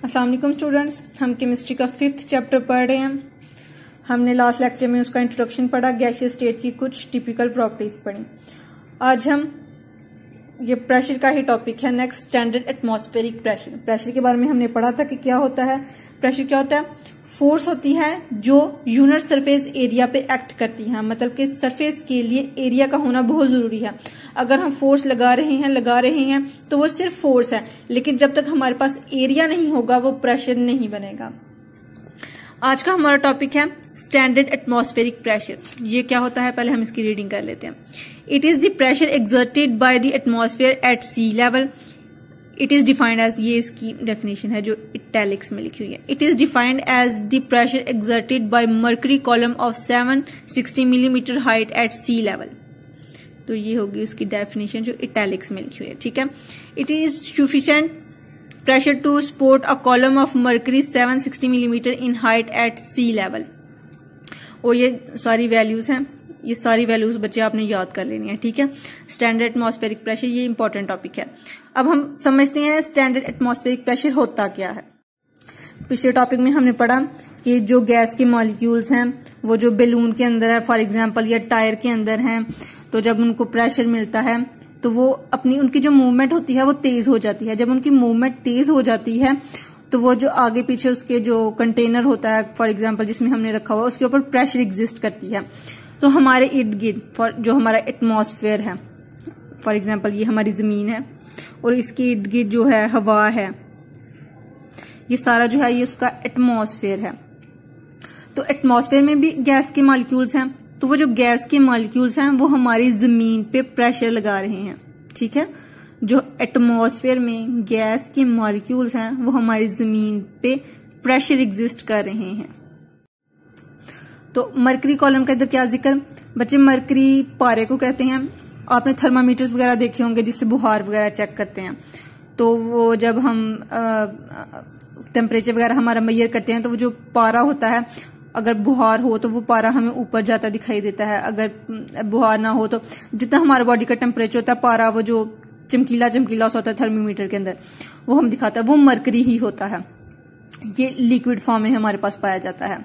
अस्सलाम वालेकुम स्टूडेंट्स, हम केमिस्ट्री का 5th चैप्टर पढ़ रहे हैं। हमने लास्ट लेक्चर में उसका इंट्रोडक्शन पढ़ा, गैसियस स्टेट की कुछ टिपिकल प्रॉपर्टीज पढ़ी। आज हम ये प्रेशर का ही टॉपिक है। Next, standard atmospheric pressure. Pressure के बारे में हमने पढ़ा था कि क्या होता है। प्रेशर क्या होता है? फोर्स होती है जो यूनिट सरफेस एरिया पे एक्ट करती है। मतलब कि सरफेस के लिए एरिया का होना बहुत जरूरी है। अगर हम फोर्स लगा रहे हैं तो वो सिर्फ फोर्स है, लेकिन जब तक हमारे पास एरिया नहीं होगा वो प्रेशर नहीं बनेगा। आज का हमारा टॉपिक है स्टैंडर्ड एटमॉस्फेरिक प्रेशर। ये क्या होता है, पहले हम इसकी रीडिंग कर लेते हैं। It is the pressure exerted by the atmosphere at sea level. It is defined as, ये इसकी डेफिनेशन है जो इटैलिक्स में लिखी हुई है। It is defined as the pressure exerted by mercury column of 760 millimetre height at sea level. तो ये होगी उसकी डेफिनेशन जो इटैलिक्स में लिखी हुई है, ठीक है। It is sufficient pressure to support a column of mercury 760 millimetre in height at sea level. और ये सारी वैल्यूज हैं, ये सारी वैल्यूज बच्चे आपने याद कर लेनी है, ठीक है। स्टैंडर्ड एटमॉस्फेरिक प्रेशर ये इंपॉर्टेंट टॉपिक है। अब हम समझते हैं स्टैंडर्ड एटमॉस्फेरिक प्रेशर होता क्या है। पिछले टॉपिक में हमने पढ़ा कि जो गैस के मॉलिक्यूल्स हैं वो जो बैलून के अंदर है फॉर एग्जांपल या टायर के अंदर हैं, तो जब उनको प्रेशर मिलता है तो वो उनकी जो मूवमेंट होती है वो तेज हो जाती है। जब उनकी मूवमेंट तेज हो जाती है तो वो जो आगे पीछे उसके जो कंटेनर होता है फॉर एग्जांपल जिसमें हमने रखा हुआ उसके ऊपर प्रेशर एग्जिस्ट करती है। तो हमारे इर्द गिर्द जो हमारा एटमॉस्फेयर है, फॉर एग्जांपल ये हमारी जमीन है और इसके इर्द गिर्द जो है हवा है, ये सारा जो है ये उसका एटमॉस्फेयर है। तो एटमॉस्फेयर में भी गैस के मॉलिक्यूल्स हैं, तो वो जो गैस के मॉलिक्यूल्स हैं वो हमारी जमीन पे प्रेशर लगा रहे हैं, ठीक है। जो एटमॉस्फेयर में गैस के मॉलिक्यूल्स हैं वो हमारी जमीन पे प्रेशर एग्जिस्ट कर रहे हैं। तो मरकरी कॉलम का इधर क्या जिक्र बच्चे, मरकरी पारे को कहते हैं। आपने थर्मामीटर्स वगैरह देखे होंगे जिससे बुखार वगैरह चेक करते हैं, तो वो जब हम टेम्परेचर वगैरह हमारा मेजर करते हैं तो वो जो पारा होता है, अगर बुखार हो तो वो पारा हमें ऊपर जाता दिखाई देता है, अगर बुखार ना हो तो जितना हमारा बॉडी का टेम्परेचर होता है पारा वो जो चमकीला सा होता है थर्मोमीटर के अंदर वो हम दिखाता है, वो मरकरी ही होता है। ये लिक्विड फॉर्म में हमारे पास पाया जाता है,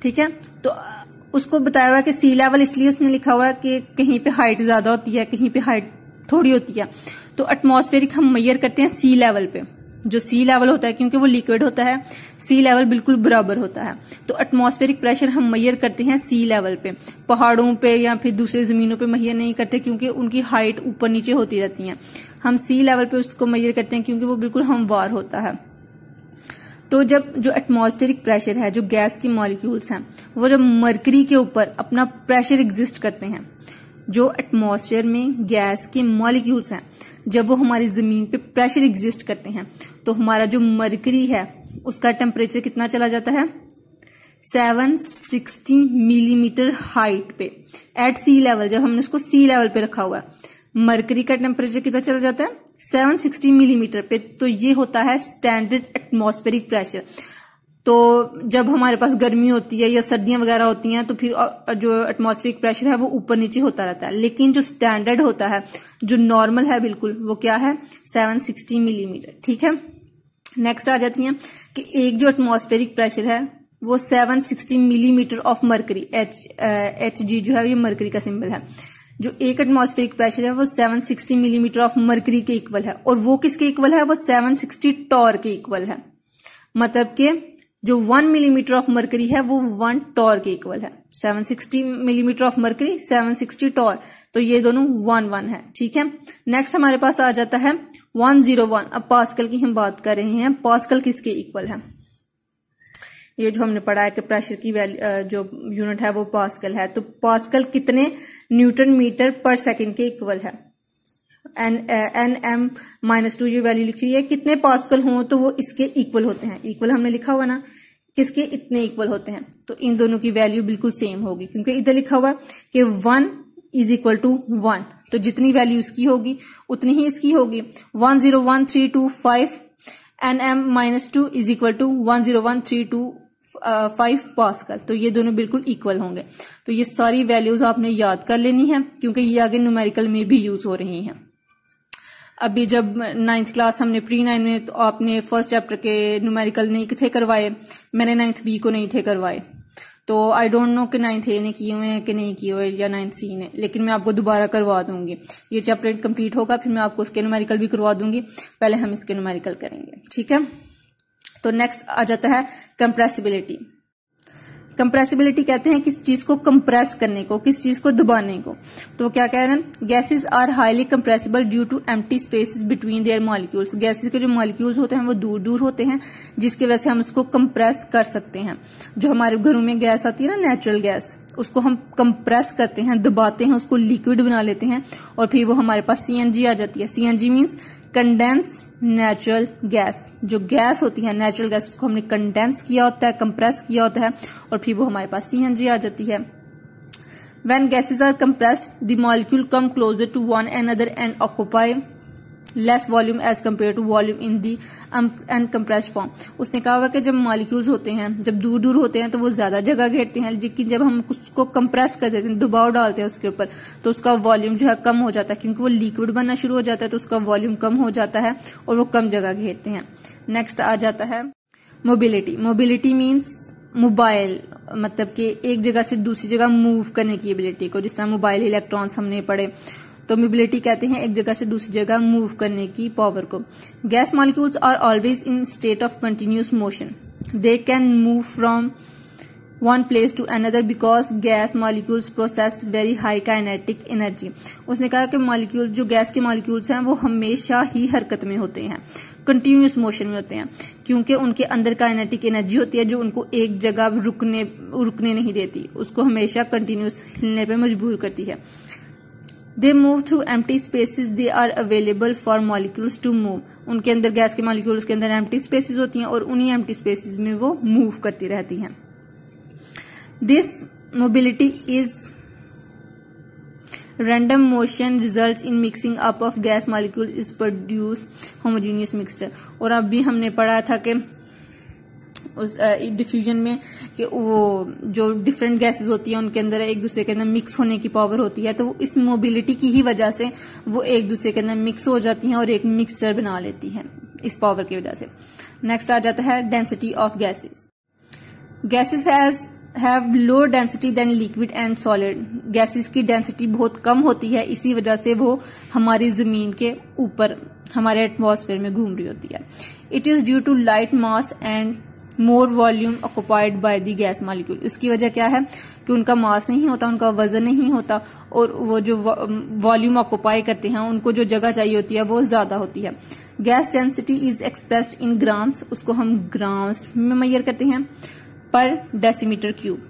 ठीक है। तो उसको बताया हुआ है कि सी लेवल, इसलिए उसने लिखा हुआ है कि कहीं पे हाइट ज्यादा होती है कहीं पे हाइट थोड़ी होती है। तो एटमॉस्फेरिक हम मेजर करते हैं सी लेवल पे। जो सी लेवल होता है क्योंकि वो लिक्विड होता है, सी लेवल बिल्कुल बराबर होता है। तो एटमॉस्फेरिक प्रेशर हम मेजर करते हैं सी लेवल पे। पहाड़ों पे या फिर दूसरे जमीनों पे मेजर नहीं करते क्योंकि उनकी हाइट ऊपर नीचे होती रहती है। हम सी लेवल पे उसको मेजर करते हैं क्योंकि वो बिल्कुल हमवार होता है। तो जब जो एटमॉस्फेरिक प्रेशर है, जो गैस की मॉलिक्यूल्स हैं वो जब मरकरी के ऊपर अपना प्रेशर एग्जिस्ट करते हैं, जो एटमॉस्फेयर में गैस के मॉलिक्यूल्स हैं जब वो हमारी जमीन पे प्रेशर एग्जिस्ट करते हैं तो हमारा जो मरकरी है उसका टेम्परेचर कितना चला जाता है, 760 मिलीमीटर हाइट पे एट सी लेवल। जब हमने उसको सी लेवल पे रखा हुआ है, मरकरी का टेम्परेचर कितना चला जाता है, 760 मिलीमीटर पे। तो ये होता है स्टैंडर्ड एटमॉस्फेरिक प्रेशर। तो जब हमारे पास गर्मी होती है या सर्दियां वगैरह होती हैं तो फिर जो एटमॉस्फेरिक प्रेशर है वो ऊपर नीचे होता रहता है, लेकिन जो स्टैंडर्ड होता है, जो नॉर्मल है बिल्कुल, वो क्या है, 760 मिलीमीटर, ठीक है। नेक्स्ट आ जाती है कि एक जो एटमॉस्फेरिक प्रेशर है वो 760 millimetre of mercury, H G जो है ये मरकरी का सिंबल है। जो एक एटमॉस्फेरिक प्रेशर है वो 760 मिलीमीटर ऑफ मरकरी के इक्वल है, और वो किसके इक्वल है, वो 760 टॉर के इक्वल है। मतलब कि जो 1 मिलीमीटर ऑफ मरकरी है वो 1 टॉर के इक्वल है। 760 मिलीमीटर ऑफ मरकरी 760 टॉर, तो ये दोनों 1 है, ठीक है। नेक्स्ट हमारे पास आ जाता है 101। अब पास्कल की हम बात कर रहे हैं, पास्कल किसके इक्वल है। ये जो हमने पढ़ा है कि प्रेशर की जो यूनिट है वो पास्कल है। तो पास्कल कितने न्यूटन मीटर पर सेकंड के इक्वल है। nm-2 ये वैल्यू लिखी हुई है, कितने पास्कल हों तो वो इसके इक्वल होते हैं। इक्वल हमने लिखा हुआ ना, किसके इतने इक्वल होते हैं, तो इन दोनों की वैल्यू बिल्कुल सेम होगी क्योंकि इधर लिखा हुआ कि 1 इज इक्वल टू 1, तो जितनी वैल्यू इसकी होगी उतनी ही इसकी होगी। 101,325 nm-2 is equal to 101,325 pascal, तो ये दोनों बिल्कुल इक्वल होंगे। तो ये सारी वैल्यूज आपने याद कर लेनी है क्योंकि ये आगे न्यूमेरिकल में भी यूज हो रही हैं। अभी जब 9th क्लास हमने प्री 9 में, तो आपने फर्स्ट चैप्टर के न्यूमेरिकल नहीं थे करवाए, मैंने 9th बी को नहीं थे करवाए, तो आई डोंट नो कि 9th ए ने किए हुए हैं कि नहीं किए हुए, या 9th सी ने, लेकिन मैं आपको दोबारा करवा दूंगी। ये चैप्टर कंप्लीट होगा, फिर मैं आपको उसके न्यूमेरिकल भी करवा दूंगी, पहले हम इसके न्यूमेरिकल करेंगे, ठीक है। तो नेक्स्ट आ जाता है कंप्रेसिबिलिटी। कंप्रेसिबिलिटी कहते हैं किस चीज को कंप्रेस करने को, किस चीज को दबाने को। तो क्या कह रहे हैं, gases are highly compressible due to empty spaces between their molecules. Gases के जो मॉलिक्यूल्स होते हैं वो दूर दूर होते हैं, जिसकी वजह से हम उसको कंप्रेस कर सकते हैं। जो हमारे घरों में गैस आती है ना, नेचुरल गैस, उसको हम कंप्रेस करते हैं, दबाते हैं, उसको लिक्विड बना लेते हैं, और फिर वो हमारे पास सीएनजी आ जाती है। CNG means condense natural gas. जो गैस होती है नेचुरल गैस, उसको हमने कंडेंस किया होता है, कंप्रेस किया होता है, और फिर वो हमारे पास सीएनजी आ जाती है। When gases are compressed, the molecule come closer to one another and occupy less volume as compared to volume in the uncompressed form। उसने कहा हुआ कि जब मॉलिक्यूल्स होते हैं, जब दूर दूर होते हैं, तो वो ज्यादा जगह घेरते हैं, लेकिन जब हम उसको कंप्रेस कर देते हैं, दबाव डालते हैं उसके ऊपर, तो उसका वॉल्यूम जो है कम हो जाता है, क्योंकि वो लिक्विड बनना शुरू हो जाता है, तो उसका वॉल्यूम कम हो जाता है और वो कम जगह घेरते हैं। नेक्स्ट आ जाता है मोबिलिटी। मोबिलिटी मीन्स मोबाइल, मतलब कि एक जगह से दूसरी जगह मूव करने की एबिलिटी को, जिस तरह मोबाइल इलेक्ट्रॉन्स हमने पढ़े, तो मोबिलिटी कहते हैं एक जगह से दूसरी जगह मूव करने की पावर को। Gas molecules are always in state of continuous motion. They can move from one place to another because gas molecules process very high kinetic energy. उसने कहा कि मॉलिक्यूल, जो गैस के मॉलिक्यूल्स हैं, वो हमेशा ही हरकत में होते हैं, कंटिन्यूस मोशन में होते हैं, क्योंकि उनके अंदर काइनेटिक एनर्जी होती है जो उनको एक जगह रुकने नहीं देती, उसको हमेशा कंटिन्यूस हिलने पे मजबूर करती है। They move through empty spaces they are available for molecules to move. उनके अंदर, गैस के मॉलिक्यूल्स के अंदर एम्प्टी स्पेसेस होती हैं, और उन्हीं एम्प्टी स्पेसेस में वो मूव करती रहती हैं। This mobility is random motion results in mixing up of gas molecules is produce homogeneous mixture। और अभी हमने पढ़ा था कि उस डिफ्यूजन में कि वो जो डिफरेंट गैसेस होती है उनके अंदर एक दूसरे के अंदर मिक्स होने की पावर होती है, तो इस मोबिलिटी की ही वजह से वो एक दूसरे के अंदर मिक्स हो जाती हैं और एक मिक्सचर बना लेती हैं, इस पावर की वजह से। नेक्स्ट आ जाता है density of gases. Gases have low density than liquid and solid. Gases की डेंसिटी बहुत कम होती है, इसी वजह से वो हमारी जमीन के ऊपर, हमारे एटमॉस्फेयर में घूम रही होती है। It is due to light mass and more volume occupied by the gas molecule. इसकी वजह क्या है कि उनका मास नहीं होता, उनका वजन नहीं होता, और वो जो वॉल्यूम ऑक्युपाई करते हैं, उनको जो जगह चाहिए होती है वो ज्यादा होती है। Gas density is expressed in grams. उसको हम ग्राम्स में मेजर करते हैं पर डेसीमीटर क्यूब,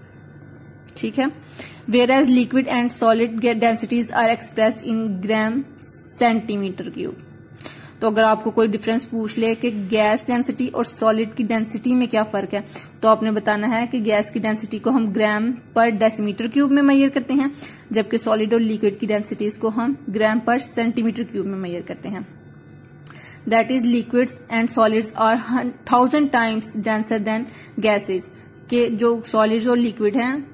ठीक है। Whereas liquid and solid densities are expressed in gram centimetre cube. तो अगर आपको कोई डिफरेंस पूछ ले कि गैस डेंसिटी और सॉलिड की डेंसिटी में क्या फर्क है, तो आपने बताना है कि गैस की डेंसिटी को हम ग्राम पर डेसीमीटर क्यूब में मेजर करते हैं, जबकि सॉलिड और लिक्विड की डेंसिटीज को हम ग्राम पर सेंटीमीटर क्यूब में मेजर करते हैं। That is liquids and solids are 1000 times denser than gases. के जो सॉलिड्स और लिक्विड हैं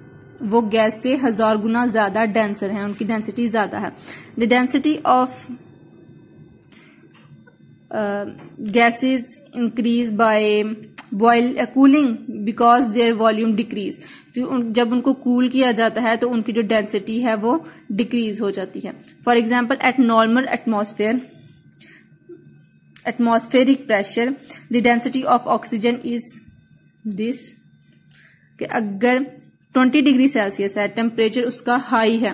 वो गैस से 1000 गुना ज्यादा डेंसर हैं, उनकी डेंसिटी ज्यादा है। The density of gases increase by cooling because there volume decrease. तो जब उनको कूल किया जाता है तो उनकी जो डेंसिटी है वो डिक्रीज हो जाती है। For example, at normal atmospheric pressure the density of oxygen is this, कि अगर 20 डिग्री सेल्सियस है, टेम्परेचर उसका हाई है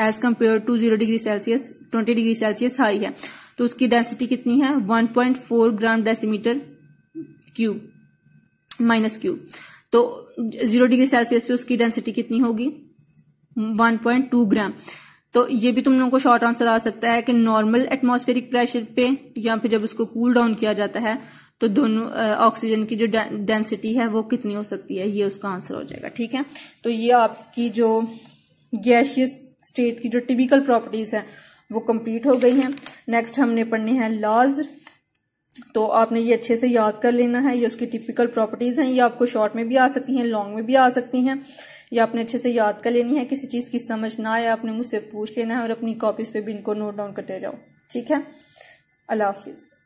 as compare to 0 degree Celsius, 20 degree Celsius high है, तो उसकी डेंसिटी कितनी है 1.4 gram decimetre cube minus cube. तो 0 डिग्री सेल्सियस पे उसकी डेंसिटी कितनी होगी 1.2 ग्राम। तो ये भी तुम लोगों को शॉर्ट आंसर आ सकता है कि नॉर्मल एटमॉस्फेरिक प्रेशर पे या फिर जब उसको कूल डाउन किया जाता है तो दोनों ऑक्सीजन की जो डेंसिटी है वो कितनी हो सकती है, ये उसका आंसर हो जाएगा, ठीक है। तो ये आपकी जो गैसियस स्टेट की जो टिपिकल प्रॉपर्टीज है वो कंप्लीट हो गई हैं। नेक्स्ट हमने पढ़नी है लॉज। तो आपने ये अच्छे से याद कर लेना है, ये उसकी टिपिकल प्रॉपर्टीज हैं। ये आपको शॉर्ट में भी आ सकती हैं, लॉन्ग में भी आ सकती हैं। ये आपने अच्छे से याद कर लेनी है। किसी चीज की समझ ना आए आपने मुझसे पूछ लेना है और अपनी कॉपीज पे भी इनको नोट डाउन करते जाओ, ठीक है। अल्लाह हाफिज़।